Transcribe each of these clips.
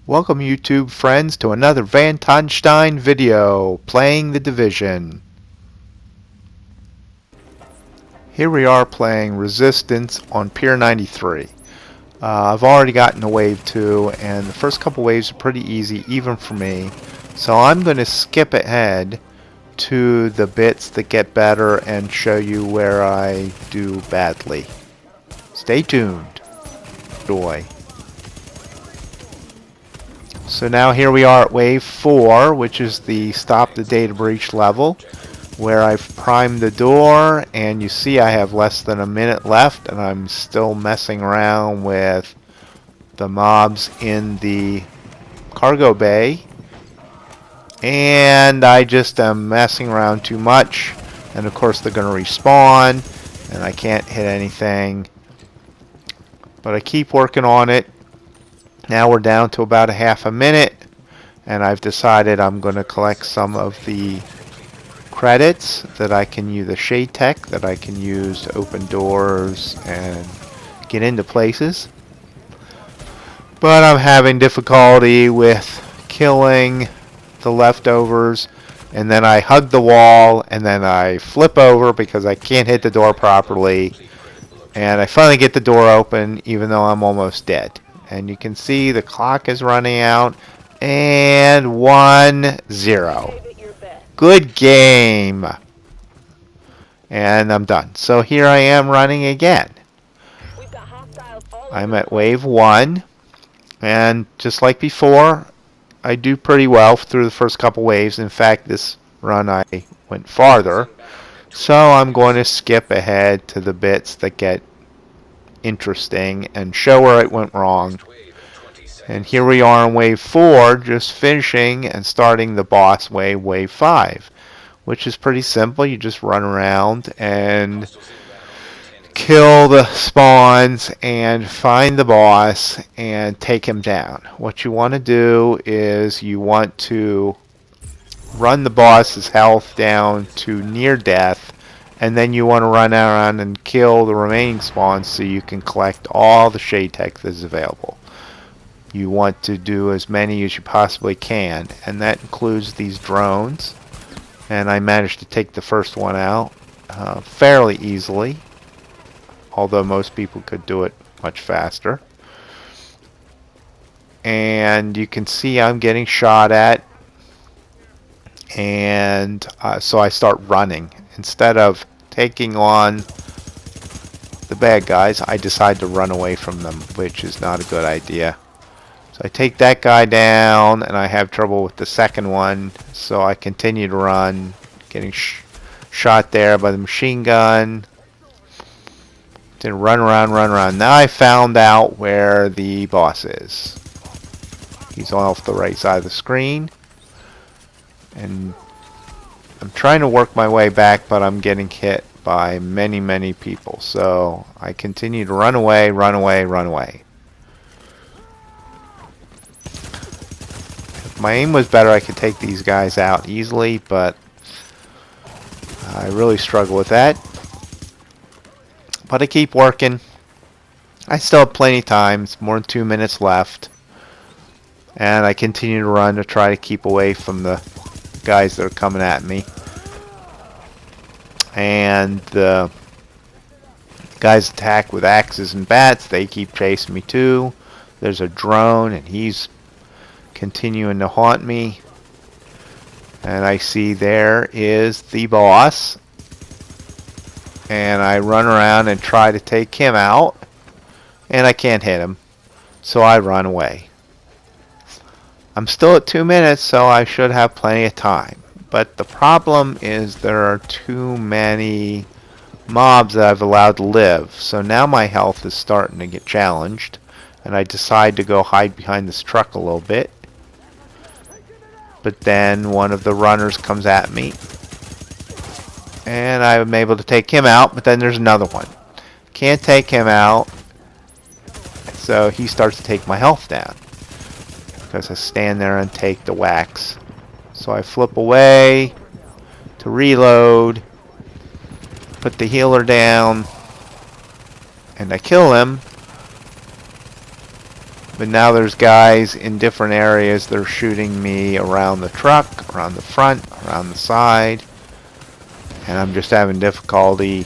Welcome YouTube friends to another vonToddenstein video playing The Division. Here we are playing Resistance on Pier 93. I've already gotten to wave 2 and the first couple waves are pretty easy even for me. So I'm going to skip ahead to the bits that get better and show you where I do badly. Stay tuned. Enjoy. So now here we are at wave 4, which is the stop the data breach level, where I've primed the door, and you see I have less than a minute left, and I'm still messing around with the mobs in the cargo bay, and I just am messing around too much, and of course they're going to respawn, and I can't hit anything, but I keep working on it. Now we're down to about a half a minute, and I've decided I'm going to collect some of the credits that I can use, the shade tech that I can use to open doors and get into places. But I'm having difficulty with killing the leftovers, and then I hug the wall, and then I flip over because I can't hit the door properly, and I finally get the door open even though I'm almost dead. And you can see the clock is running out, and 1-0. Good game. And I'm done. So here I am running again. I'm at wave 1, and just like before, I do pretty well through the first couple waves. In fact, this run I went farther. So I'm going to skip ahead to the bits that get interesting and show where it went wrong. And here we are on wave 4, just finishing and starting the boss wave, wave 5, which is pretty simple. You just run around and kill the spawns and find the boss and take him down. What you want to do is you want to run the boss's health down to near death, and then you want to run around and kill the remaining spawns so you can collect all the shade tech that is available. You want to do as many as you possibly can, and that includes these drones. And I managed to take the first one out fairly easily, although most people could do it much faster. And you can see I'm getting shot at, and so I start running. Instead of taking on the bad guys, I decide to run away from them, which is not a good idea. So I take that guy down, and I have trouble with the second one, so I continue to run, getting shot there by the machine gun. Then run around, run around. Now I found out where the boss is. He's off the right side of the screen, and I'm trying to work my way back, but I'm getting hit by many, many people. So I continue to run away, run away, run away. If my aim was better, I could take these guys out easily, but I really struggle with that. But I keep working. I still have plenty of time. It's more than 2 minutes left. And I continue to run to try to keep away from the guys that are coming at me. And the guys attack with axes and bats. They keep chasing me too. There's a drone, and he's continuing to haunt me. And I see there is the boss. And I run around and try to take him out, and I can't hit him, so I run away. I'm still at 2 minutes, so I should have plenty of time. But the problem is there are too many mobs that I've allowed to live, so now my health is starting to get challenged, and I decide to go hide behind this truck a little bit. But then one of the runners comes at me, and I'm able to take him out, but then there's another one. Can't take him out, so he starts to take my health down because I stand there and take the whacks. So I flip away to reload, put the healer down, and I kill him. But now there's guys in different areas. They're shooting me around the truck, around the front, around the side. And I'm just having difficulty.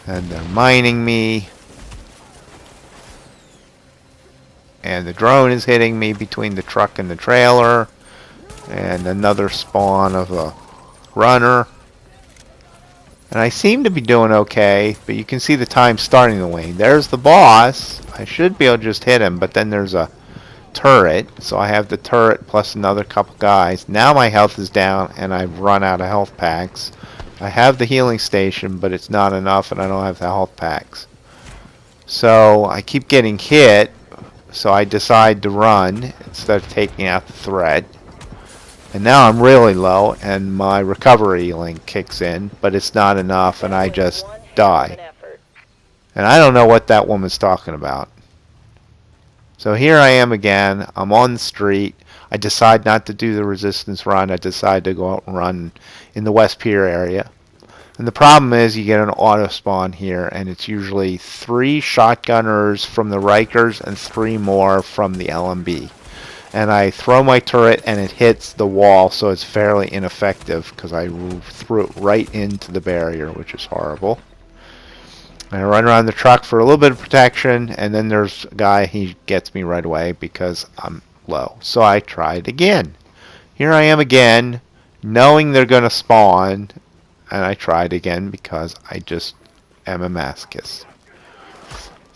And they're mining me. And the drone is hitting me between the truck and the trailer. And another spawn of a runner. And I seem to be doing okay, but you can see the time starting to wane. There's the boss. I should be able to just hit him, but then there's a turret. So I have the turret plus another couple guys. Now my health is down, and I've run out of health packs. I have the healing station, but it's not enough, and I don't have the health packs. So I keep getting hit, so I decide to run instead of taking out the threat. And now I'm really low, and my recovery link kicks in, but it's not enough, and I just die. And I don't know what that woman's talking about. So here I am again. I'm on the street. I decide not to do the resistance run. I decide to go out and run in the West Pier area. And the problem is you get an auto spawn here, and it's usually 3 shotgunners from the Rikers and 3 more from the LMB. And I throw my turret and it hits the wall, so it's fairly ineffective because I threw it right into the barrier, which is horrible. I run around the truck for a little bit of protection, and then there's a guy, he gets me right away because I'm low. So I try it again. Here I am again, knowing they're going to spawn, and I tried again because I just am a masochist.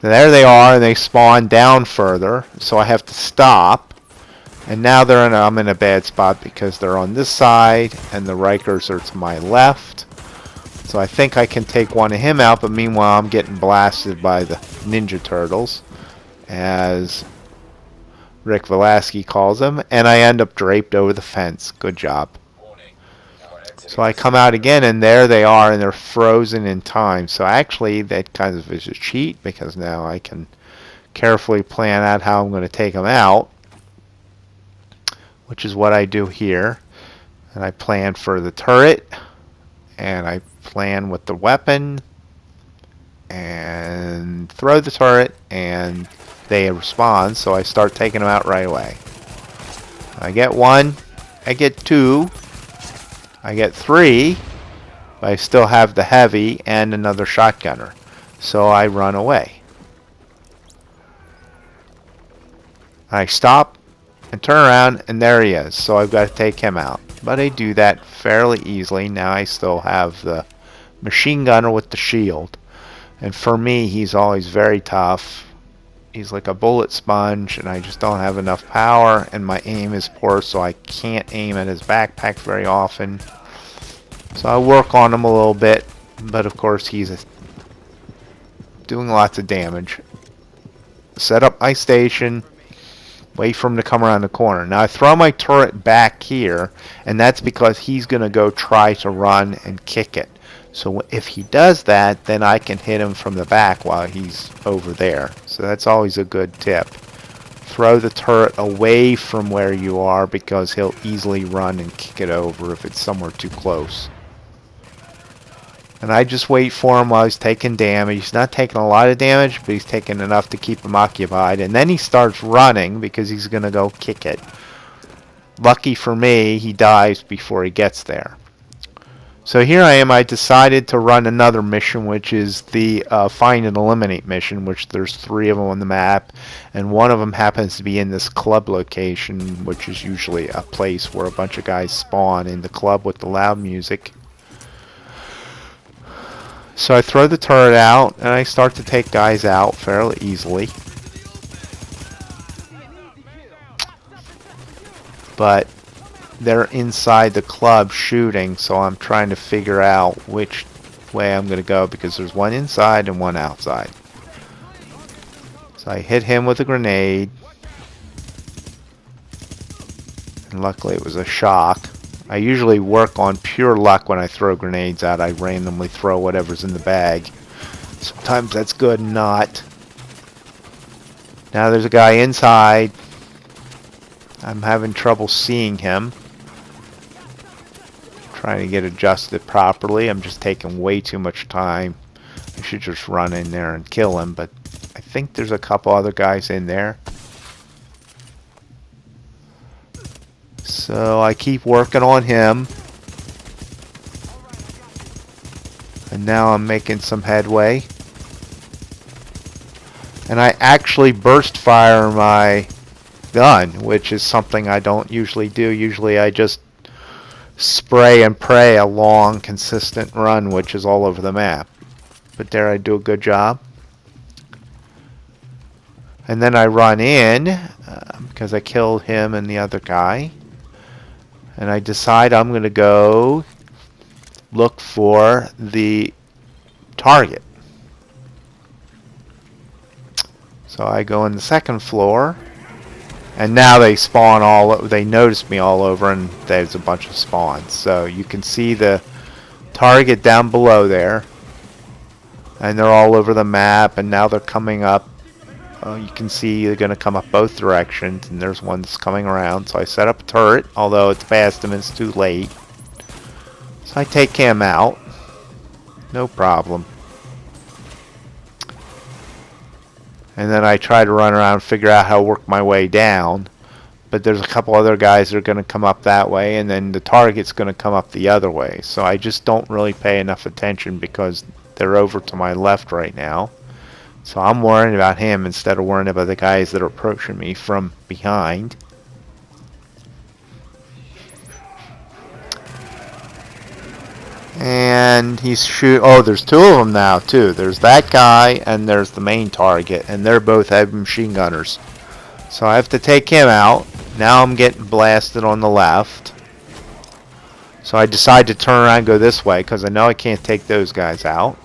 There they are, and they spawn down further, so I have to stop. And now I'm in a bad spot because they're on this side and the Rikers are to my left. So I think I can take one of him out, but meanwhile I'm getting blasted by the Ninja Turtles, as Rick Velasquez calls them, and I end up draped over the fence. Good job. So I come out again, and there they are, and they're frozen in time. So actually that kind of is a cheat, because now I can carefully plan out how I'm going to take them out, which is what I do here. And I plan for the turret, and I plan with the weapon, and throw the turret, and they respond, so I start taking them out right away. I get 1, I get 2, I get 3, but I still have the heavy and another shotgunner, so I run away. I stop and turn around, and there he is, so I've got to take him out. But I do that fairly easily. Now I still have the machine gunner with the shield, and for me he's always very tough. He's like a bullet sponge, and I just don't have enough power, and my aim is poor, so I can't aim at his backpack very often. So I work on him a little bit, but of course he's doing lots of damage. Set up my station, wait for him to come around the corner. Now I throw my turret back here, and that's because he's going to go try to run and kick it. So if he does that, then I can hit him from the back while he's over there. So that's always a good tip. Throw the turret away from where you are, because he'll easily run and kick it over if it's somewhere too close. And I just wait for him while he's taking damage. He's not taking a lot of damage, but he's taking enough to keep him occupied. And then he starts running because he's going to go kick it. Lucky for me, he dies before he gets there. So here I am. I decided to run another mission, which is the find and eliminate mission, which there's 3 of them on the map. And one of them happens to be in this club location, which is usually a place where a bunch of guys spawn in the club with the loud music. So I throw the turret out, and I start to take guys out fairly easily. But they're inside the club shooting, so I'm trying to figure out which way I'm going to go, because there's one inside and one outside. So I hit him with a grenade, and luckily it was a shock. I usually work on pure luck when I throw grenades out. I randomly throw whatever's in the bag. Sometimes that's good and not. Now there's a guy inside. I'm having trouble seeing him. Trying to get adjusted properly. I'm just taking way too much time. I should just run in there and kill him, but I think there's a couple other guys in there. So I keep working on him. And now I'm making some headway. And I actually burst fire my gun, which is something I don't usually do. Usually I just spray and pray a long, consistent run, which is all over the map. But there I do a good job. And then I run in because I killed him and the other guy. And I decide I'm going to go look for the target. So I go in the second floor. And now they spawn they notice me all over, and there's a bunch of spawns. So you can see the target down below there. And they're all over the map, and now they're coming up. You can see they're going to come up both directions, and there's one that's coming around. So I set up a turret, although it's past him and it's too late. So I take him out. No problem. And then I try to run around and figure out how to work my way down. But there's a couple other guys that are going to come up that way, and then the target's going to come up the other way. So I just don't really pay enough attention because they're over to my left right now. So I'm worrying about him instead of worrying about the guys that are approaching me from behind. And he's oh, there's two of them now too. There's that guy and there's the main target, and they're both heavy machine gunners. So I have to take him out. Now I'm getting blasted on the left. So I decide to turn around and go this way because I know I can't take those guys out.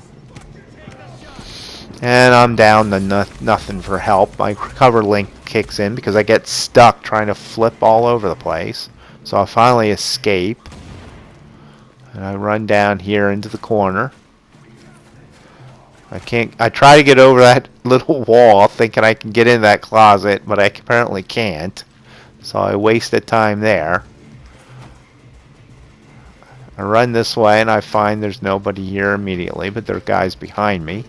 And I'm down to nothing for help. My recover link kicks in because I get stuck trying to flip all over the place. So I finally escape. And I run down here into the corner. I try to get over that little wall thinking I can get in that closet, but I apparently can't. So I wasted time there. I run this way and I find there's nobody here immediately, but there are guys behind me.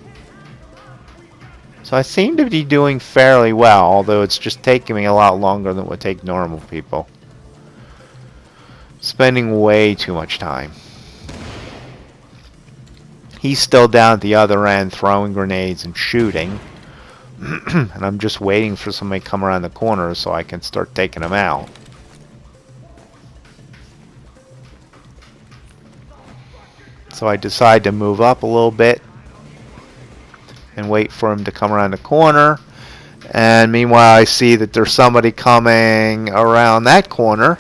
So I seem to be doing fairly well, although it's just taking me a lot longer than it would take normal people. Spending way too much time. He's still down at the other end throwing grenades and shooting. And I'm just waiting for somebody to come around the corner so I can start taking him out. So I decide to move up a little bit and wait for him to come around the corner. And meanwhile I see that there's somebody coming around that corner.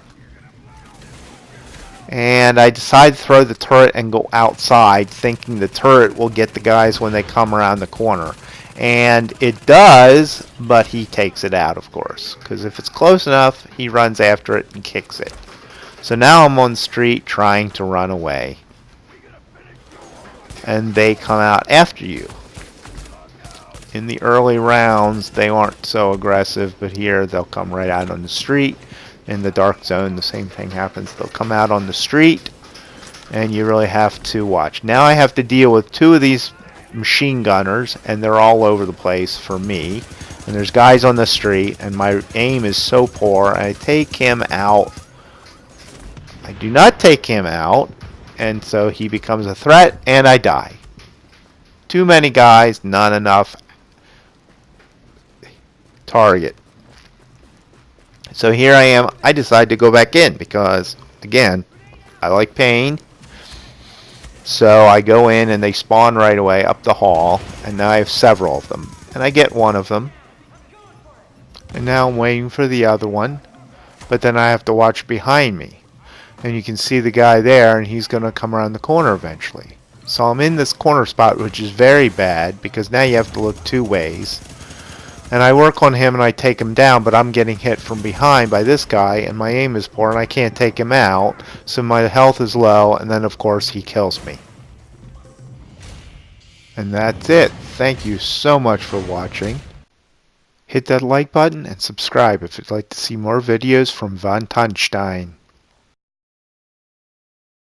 And I decide to throw the turret and go outside, thinking the turret will get the guys when they come around the corner. And it does, but he takes it out, of course. Because if it's close enough, he runs after it and kicks it. So now I'm on the street trying to run away. And they come out after you. In the early rounds, they aren't so aggressive, but here they'll come right out on the street. In the dark zone, the same thing happens. They'll come out on the street, and you really have to watch. Now I have to deal with two of these machine gunners, and they're all over the place for me. And there's guys on the street, and my aim is so poor. I take him out. I do not take him out, and so he becomes a threat, and I die. Too many guys, not enough target. So here I am. I decide to go back in because, again, I like pain. So I go in and they spawn right away up the hall. And now I have several of them. And I get one of them. And now I'm waiting for the other one. But then I have to watch behind me. And you can see the guy there, and he's going to come around the corner eventually. So I'm in this corner spot, which is very bad because now you have to look two ways. And I work on him and I take him down, but I'm getting hit from behind by this guy, and my aim is poor and I can't take him out, so my health is low, and then of course he kills me. And that's it. Thank you so much for watching. Hit that like button and subscribe if you'd like to see more videos from vonToddenstein.